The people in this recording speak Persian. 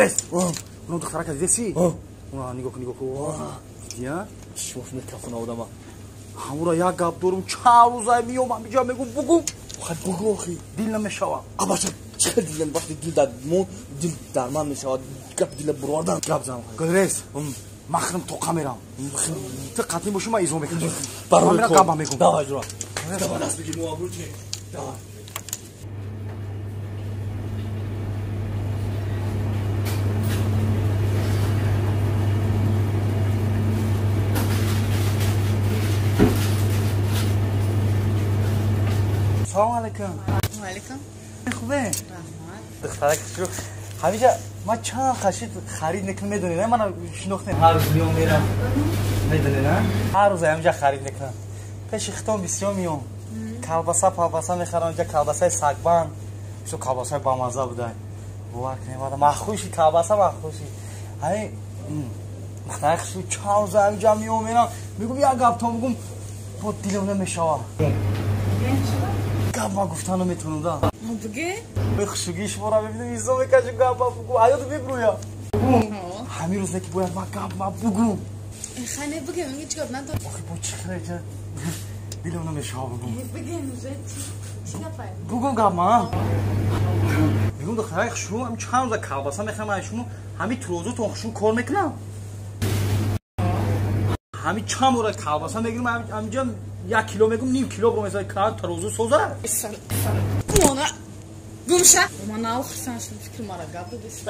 گلرس اون دختره که دیدی نگاه کن دیدی شوف میتخونه آدم همورا یک گپ دارم چند روزه میام اینجا میگم بگو بگو آخی دل نمیشوه باشه چه دیدن وقتی دل در مون دل در من میشود گپ دل بروردن گپ زنم گلرس مخرم تو کامرام تو قطعی باشی من ایزو میکنم برای گپ میگم داوای جرا داوای دست بگیر مو ابروتی داوای سلام علیکم و علیکم خوبه رحمت دخترک شو همیشه ما چند خشید خرید نکنم میدونی نه من شناخته هر روز میام میرم میدونی نه هر روز همینجا خرید نکنم پیش ختم بسیار میام کلباسه میخرم اینجا کلباسه سگبند شو کلباسه با مزه بوده باور کنی بعد مخوشی کلباسه مخوشی همین دخترک شو چند روز همینجا میام میرم میگم یک گپ تو میگم با دلم نمیشوه گپ ما گفتن نمیتونم دا بگه به خشوگیش برا ببینم ایزا میکشم گپ ما بگو حیاتو بگرویا همین روز که باید ما گپ ما بگو خانه بگه میگه چیکار نداره آخی با چی خیلی دلم نمیشوه بگو بگه چی نفهم بگو گپ ما میگم دخترک شو هم چند روز کلباسه میخرم شما همین تروزو تو خشون کار میکنم همین چند روز کلباسه میگیرم همینجا 1 کیلو میگم نیم کیلو برو مثلا کار تروزو سوزه مانا گمشه مانا آخرسان شد فکر مرا گاب دست